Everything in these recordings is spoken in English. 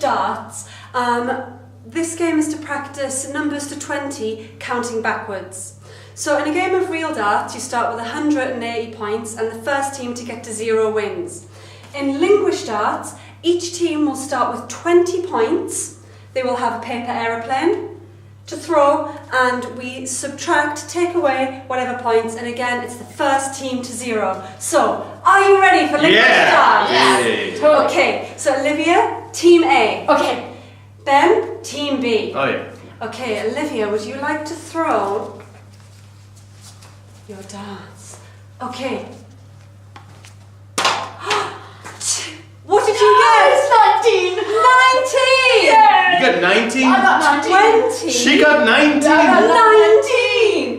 darts. This game is to practice numbers to 20, counting backwards. So in a game of real darts, you start with 180 points and the first team to get to 0 wins. In Linguish darts, each team will start with 20 points. They will have a paper aeroplane to throw, and we subtract, take away whatever points, and again, it's the first team to 0. So, are you ready for Linguish darts? Yeah. Totally. Okay, so Olivia, team A. Okay. Ben, team B. Oh yeah. Okay, Olivia, would you like to throw your darts? Okay. What did you get? It's 19! 19! Yeah. You got 19? I got 19. 20. She got 19! I got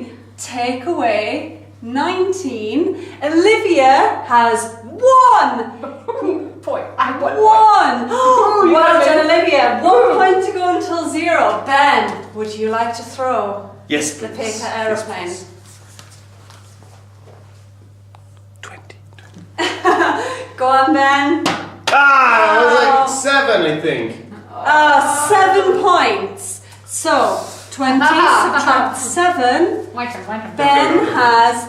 19! Take away 19. Olivia has 1! Point. I won. 1! Ooh, you Well got done, it. Olivia. 1 point to go until 0. Ben, would you like to throw Yes, the please. paper aeroplane? Yes, 20. Go on, Ben. Ah, it was like 7, I think. 7 points. So, 20 subtract 7. My turn. Ben has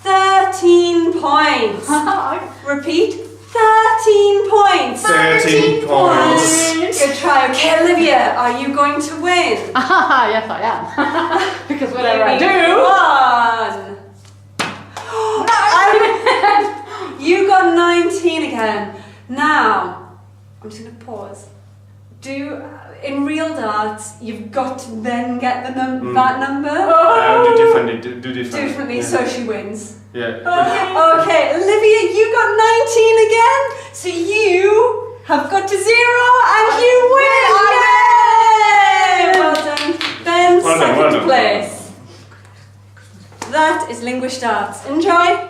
13 points. Repeat, 13 points. 13 points. Good try. Okay, Olivia, are you going to win? Yes, I am. Because whatever I do. 1. You got 19 again. Now, I'm just going to pause. In real darts, you've got to then get the that number. Do differently. Do differently. Differently, Yeah. so she wins. Yeah. Okay, Olivia, you got 19 again, so you have got to 0 and you win! Yay! Well done. Ben, Well done, second well done. place. That is Linguish darts. Enjoy.